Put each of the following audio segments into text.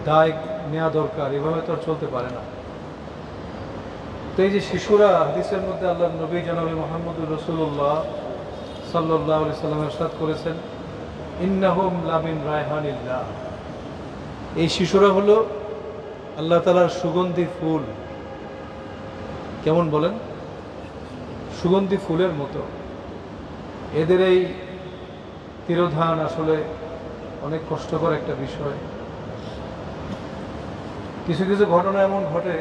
দায় নেওয়া দরকার, এভাবে তো আর চলতে পারে না। তো এই যে শিশুরা, হাদিসের মধ্যে আল্লাহ নবী জনাবে মুহাম্মদুর রাসূলুল্লাহ সাল্লাল্লাহু আলাইহি সাল্লাম ইরশাদ করেছেন, ইন্নাহুম লামিন রায়হানিল্লাহ, এই শিশুরা হলো আল্লাহ তাআলার সুগন্ধি ফুল। কেমন বলেন? সুগন্ধি ফুলের মতো। এদের এই তিরোধান আসলে অনেক কষ্টকর একটা বিষয়। কিছু কিছু ঘটনা এমন ঘটে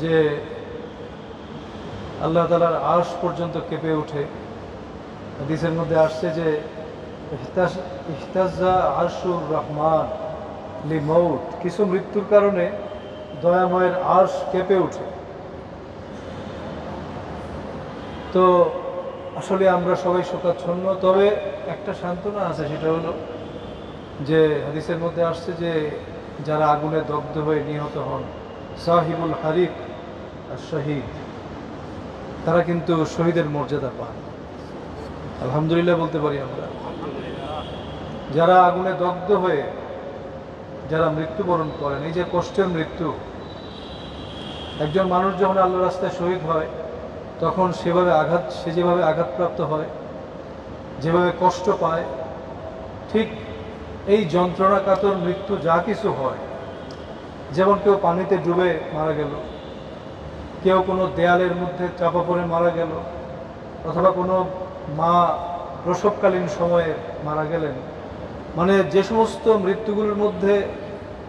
যে আল্লাহ তাআলার আরশ পর্যন্ত কেঁপে ওঠে। হাদিসের মধ্যে আসছে যে ইহতাজ্জা আরশুর রহমান লিমাউত, কিছু মৃত্যুর কারণে দয়াময়ের আরশ কেঁপে ওঠে। তো আসলে আমরা সবাই শোকাচ্ছন্ন, তবে একটা সান্ত্বনা আছে, সেটা হলো যে হাদিসের মধ্যে আসছে যে যারা আগুনে দগ্ধ হয়ে নিহত হন, সাহিবুল হারিক আর শহীদ, তারা কিন্তু শহীদের মর্যাদা পান। আলহামদুলিল্লাহ বলতে পারি আমরা। যারা আগুনে দগ্ধ হয়ে যারা মৃত্যুবরণ করেন, এই যে কষ্টের মৃত্যু, একজন মানুষ যখন আল্লাহর রাস্তায় শহীদ হয় তখন সে যেভাবে আঘাতপ্রাপ্ত হয়, যেভাবে কষ্ট পায়, ঠিক এই যন্ত্রণা কাতর মৃত্যু যা কিছু হয়, যেমন কেউ পানিতে ডুবে মারা গেল, কেউ কোনো দেয়ালের মধ্যে চাপা পড়ে মারা গেল, অথবা কোনো মা প্রসবকালীন সময়ে মারা গেলেন, মানে যে সমস্ত মৃত্যুগুলোর মধ্যে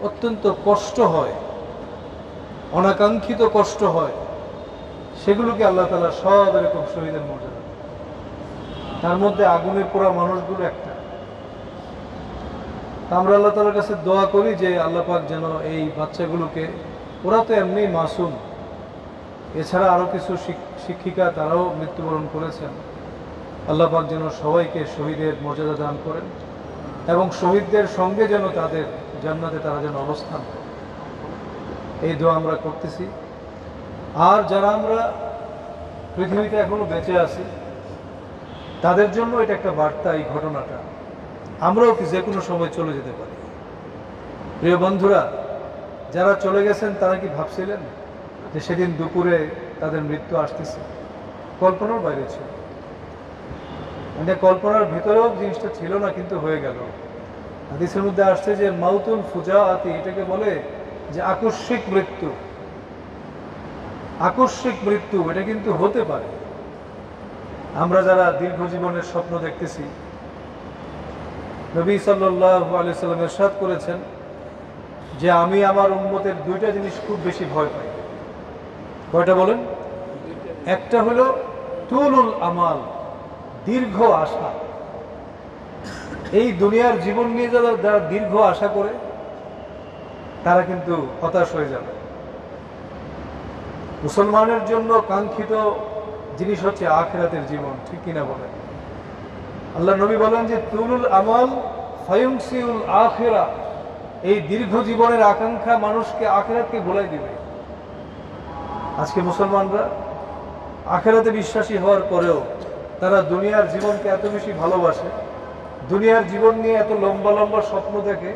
অত্যন্ত কষ্ট হয়, অনাকাঙ্ক্ষিত কষ্ট হয়, সেগুলোকে আল্লাহ তাআলা সব এরকম শহীদের মর্যাদা। তার মধ্যে আগুনে পোড়া মানুষগুলো একটা। আমরা আল্লাহ তাআলার কাছে দোয়া করি যে আল্লাহ পাক যেন এই বাচ্চাগুলোকে, ওরা তো এমনি মাসুম, এছাড়া আরও কিছু শিক্ষিকা তারাও মৃত্যুবরণ করেছেন, আল্লাহ পাক যেন সবাইকে শহীদের মর্যাদা দান করেন এবং শহীদদের সঙ্গে যেন তাদের জান্নাতে তারা যেন অবস্থান করে, এই দোয়া আমরা করতেছি। আর যারা আমরা পৃথিবীতে এখনো বেঁচে আছি, তাদের জন্য এটা একটা বার্তা, এই ঘটনাটা। আমরাও কি যে কোনো সময় চলে যেতে পারি। প্রিয় বন্ধুরা, যারা চলে গেছেন তারা কি ভাবছিলেন যে সেদিন দুপুরে তাদের মৃত্যু আসতেছে? কল্পনার বাইরে ছিল, মানে কল্পনার ভিতরেও জিনিসটা ছিল না, কিন্তু হয়ে গেল। হাদিসের মধ্যে আসছে যে মাউতুল ফুজাআতি, এটাকে বলে যে আকস্মিক মৃত্যু। আকস্মিক মৃত্যু এটা কিন্তু হতে পারে। আমরা যারা দীর্ঘ জীবনের স্বপ্ন দেখতেছি, নবী সাল্লাল্লাহু আলাইহি ওয়াসাল্লাম ইরশাদ করেছেন যে আমি আমার উম্মতের দুইটা জিনিস খুব বেশি ভয় পাই। কয়টা বলেন? একটা হলো তুলুল আমাল, দীর্ঘ আশা। এই দুনিয়ার জীবন নিয়ে যারা দীর্ঘ আশা করে তারা কিন্তু হতাশ হয়ে যাবে। মুসলমানের জন্য কাঙ্ক্ষিত জিনিস হচ্ছে আখিরাতের জীবন, ঠিক কিনা বলেন? আল্লাহ নবী বলেন যে তুলুল আমাল ফায়ুনসিউল আখিরা, এই দীর্ঘ জীবনের আকাঙ্ক্ষা মানুষকে আখিরাতকে ভুলাই দিবে। আজকে মুসলমানরা আখিরাতে বিশ্বাসী হওয়ার পরেও তারা দুনিয়ার জীবনকে এত বেশি ভালোবাসে, দুনিয়ার জীবন নিয়ে এত লম্বা লম্বা স্বপ্ন দেখে,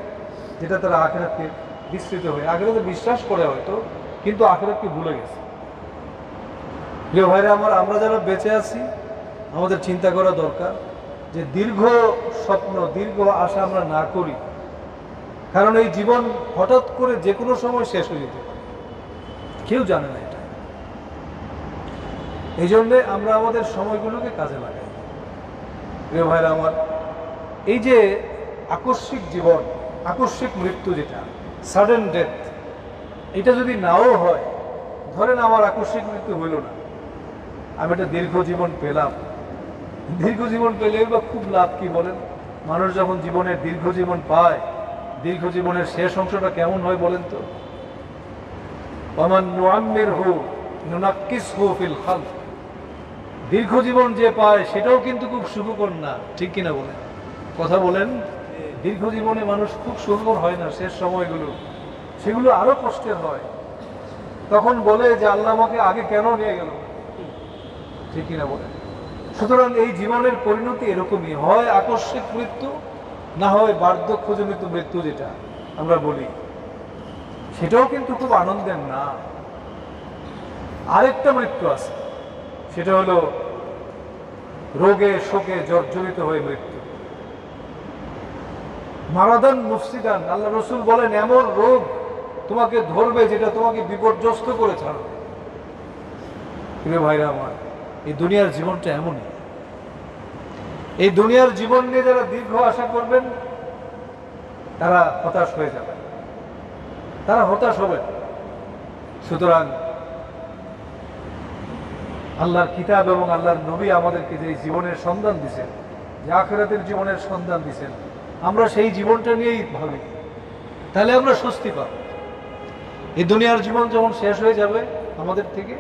যেটা তারা আখিরাতকে বিস্মৃত হয়ে, আখিরাতে বিশ্বাস করে হয়তো, কিন্তু আখিরাতকে ভুলে গেছে। প্রিয় ভাইরা আমার, আমরা যারা বেঁচে আছি আমাদের চিন্তা করা দরকার যে দীর্ঘ স্বপ্ন, দীর্ঘ আশা আমরা না করি, কারণ এই জীবন হঠাৎ করে যে কোনো সময় শেষ হয়ে যেতে পারে, কেউ জানে না এটা। এই জন্যে আমরা আমাদের সময়গুলোকে কাজে লাগাই। প্রিয় ভাইরা আমার, এই যে আকস্মিক জীবন, আকস্মিক মৃত্যু, যেটা সাডেন ডেথ, এটা যদি নাও হয়, ধরেন আমার আকস্মিক মৃত্যু হইল না, আমি একটা দীর্ঘ জীবন পেলাম। দীর্ঘ জীবন পেলে বা খুব লাভ কি বলেন? মানুষ যখন জীবনের দীর্ঘ জীবন পায়, দীর্ঘ জীবনের শেষ অংশটা কেমন হয় বলেন তো? ওয়ামান নুআম্মিরহু নুনাক্কিসহু ফিল খালক, দীর্ঘ জীবন যে পায় সেটাও কিন্তু খুব সুখকর না, ঠিক কিনা বলেন? কথা বলেন। দীর্ঘ জীবনে মানুষ খুব সুখকর হয় না, শেষ সময়গুলো সেগুলো আরো কষ্টের হয়। তখন বলে যে আল্লাহ আমাকে আগে কেন নিয়ে গেল, ঠিক কিনা বলেন? সুতরাং এই জীবনের পরিণতি এরকমই হয়, আকস্মিক মৃত্যু, না হয় বার্ধক্যজনিত মৃত্যু, যেটা আমরা বলি। সেটাও কিন্তু খুব আনন্দের না। আরেকটা মৃত্যু আছে, সেটা হলো রোগে শোকে জর্জরিত হয়ে মৃত্যু। মারাদান মুফসিদান, আল্লাহ রসুল বলেন এমন রোগ তোমাকে ধরবে যেটা তোমাকে বিপর্যস্ত করে ছাড়বে। প্রিয় ভাইরা আমার, এই দুনিয়ার জীবনটা এমনই। এই দুনিয়ার জীবন নিয়ে যারা দীর্ঘ আশা করবেন তারা হতাশ হয়ে যাবে, তারা হতাশ হবে। সুতরাং আল্লাহর কিতাব এবং আল্লাহর নবী আমাদেরকে যে জীবনের সন্ধান দিয়েছেন, যে আখিরাতের জীবনের সন্ধান দিয়েছেন, আমরা সেই জীবনটা নিয়েই ভাবি, তাহলে আমরা স্বস্তি পাব। এই দুনিয়ার জীবন যখন শেষ হয়ে যাবে আমাদের থেকে,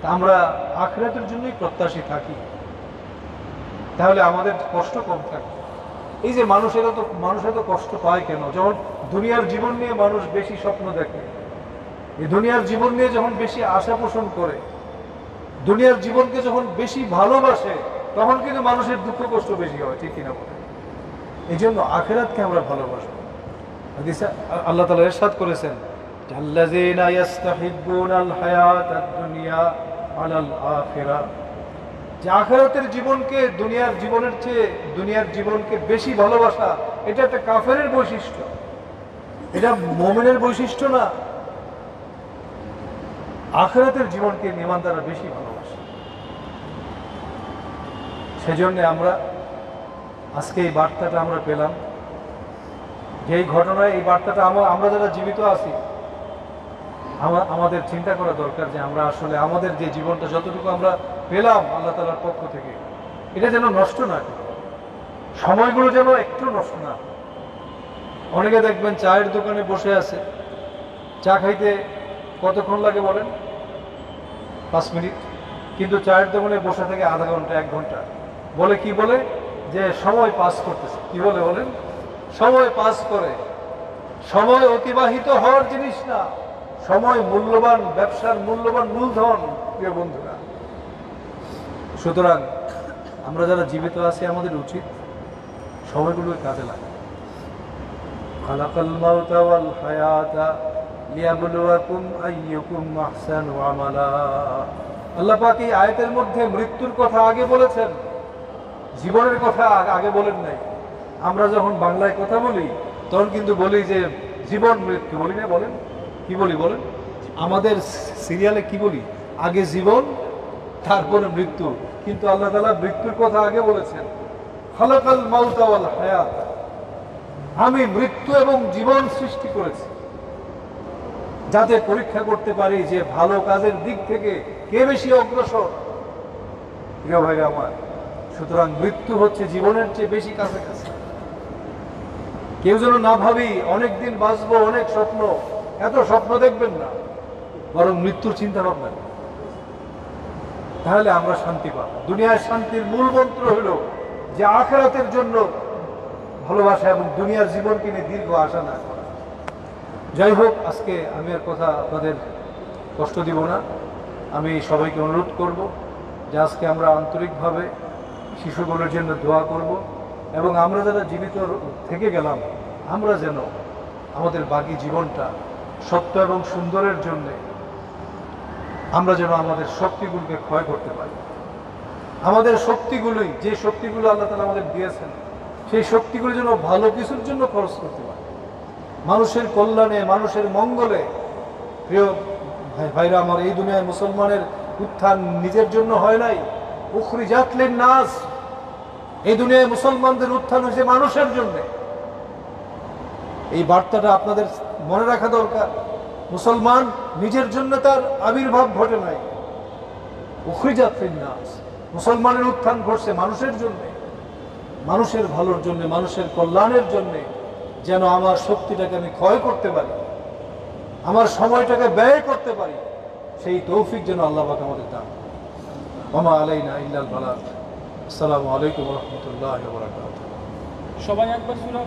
তা আমরা আখিরাতের জন্যই প্রত্যাশী থাকি, তাহলে আমাদের কষ্ট কম থাকবে। এই যে মানুষ এত কষ্ট পায় কেন? যখন দুনিয়ার জীবন নিয়ে মানুষ বেশি স্বপ্ন দেখে, এই দুনিয়ার জীবন নিয়ে যখন বেশি আশা পোষণ করে, দুনিয়ার জীবনকে যখন বেশি ভালোবাসে, তখন কিন্তু মানুষের দুঃখ কষ্ট বেশি হয়, ঠিক কিনা বলে? এই জন্য আখিরাতকে আমরা ভালোবাসবো। হাদিসে আল্লাহ তাআলা ইরশাদ করেছেন, আল্লাযীনা ইস্তাহিব্বুনাল হায়াতাদ দুনিয়া আলাল আখিরাহ, যে আখিরাতের জীবনকে দুনিয়ার জীবনের চেয়ে দুনিয়ার জীবনকে বেশি ভালোবাসা, এটা একটা কাফেরের বৈশিষ্ট্য, এটা মুমিনের বৈশিষ্ট্য না। আখিরাতের জীবনকে ঈমানদাররা বেশি ভালোবাসে। সেজন্য আমরা আজকে এই বার্তাটা আমরা পেলাম, যে এই ঘটনায় এই বার্তাটা আমরা যারা জীবিত আছি আমাদের চিন্তা করা দরকার যে আমরা আসলে আমাদের যে জীবনটা যতটুকু আমরা পেলাম আল্লাহ তাআলার পক্ষ থেকে, এটা যেন নষ্ট না হয়, সময়গুলো যেন একটু নষ্ট না হয়। অনেকে দেখবেন চায়ের দোকানে বসে আছে, চা খাইতে কতক্ষণ লাগে বলেন? 5 মিনিট, কিন্তু চায়ের দোকানে বসে থেকে আধা ঘন্টা 1 ঘন্টা। বলে কি বলে? যে সময় পাস করতেছে। কি বলে বলেন? সময় পাস করে। সময় অতিবাহিত হওয়ার জিনিস না, সময় মূল্যবান, ব্যবসার মূল্যবান মূলধন, প্রিয় বন্ধুরা। সুতরাং আমরা যারা জীবিত আছি আমাদের উচিত সময়গুলোকে কাজে লাগা। খালাকাল মাউতা ওয়াল হায়াতা লিয়াবলুয়াকুম আইয়ুকুম আহসানু আমালা। আল্লাহ পাক এই আয়াতের মধ্যে মৃত্যুর কথা আগে বলেছেন, জীবনের কথা আগে বলেন নাই। আমরা যখন বাংলায় কথা বলি তখন কিন্তু বলি যে জীবন মৃত্যু, বলি না? বলেন কি বলি বলেন? আমাদের সিরিয়ালে কি বলি? আগে জীবন তারপরে মৃত্যু। কিন্তু আল্লাহ তাআলা মৃত্যুর কথা আগে বলেছেন। খালাকাল মাউতা ওয়াল হায়াত, আমি মৃত্যু এবং জীবন সৃষ্টি করেছি যাতে পরীক্ষা করতে পারি যে ভালো কাজের দিক থেকে কে বেশি অগ্রসর। প্রিয় ভাইরা আমার, সুতরাং মৃত্যু হচ্ছে জীবনের চেয়ে বেশি কাছাকাছি। কেউ যেন না ভাবি অনেকদিন বাঁচবো, অনেক স্বপ্ন, এত স্বপ্ন দেখবেন না, বরং মৃত্যুর চিন্তা ভাবনা, তাহলে আমরা শান্তি পাবো। দুনিয়ার শান্তির মূল মন্ত্র হলো যে আখিরাতের জন্য ভালোবাসা এবং দুনিয়ার জীবনকে নিয়ে দীর্ঘ আশা না করা। যাই হোক, আজকে আমি আর কথা আপনাদের কষ্ট দিব না। আমি সবাইকে অনুরোধ করব যে আজকে আমরা আন্তরিকভাবে শিশুগুলোর জন্য দোয়া করব, এবং আমরা যারা জীবিত থেকে গেলাম আমরা যেন আমাদের বাকি জীবনটা সত্য এবং সুন্দরের জন্যে আমরা যেন আমাদের শক্তিগুলোকে ক্ষয় করতে পারি। আমাদের শক্তিগুলোই, যে শক্তিগুলো আল্লাহ তাআলা আমাদের দিয়েছেন, সেই শক্তিগুলো যেন ভালো কিছুর জন্য খরচ করতে পারি, মানুষের কল্যাণে, মানুষের মঙ্গলে। প্রিয় ভাইরা আমার, এই দুনিয়ায় মুসলমানের উত্থান নিজের জন্য হয় নাই, উখরিজাত লিন-নাস, এই দুনিয়ায় মুসলমানদের উত্থান হয়েছে মানুষের জন্য। এই বার্তাটা আপনাদের মনে রাখা দরকার। মুসলমান নিজের জন্য তার আবির্ভাব ঘটে নাই, উখরিজাত লিন-নাস, মুসলমানের উত্থান ঘটছে মানুষের জন্য, মানুষের ভালোর জন্য, মানুষের কল্যাণের জন্য, যেন আমার শক্তিটাকে আমি ক্ষয় করতে পারি, আমার সময়টাকে ব্যয় করতে পারি, সেই তৌফিক যেন আল্লাহ পাক আমাদের দান। ওমা আলাইনা ইল্লাল বালাগ। আসসালামু আলাইকুম ওয়া রাহমাতুল্লাহি ওয়া বারাকাতুহু। সবাই একবার সূরা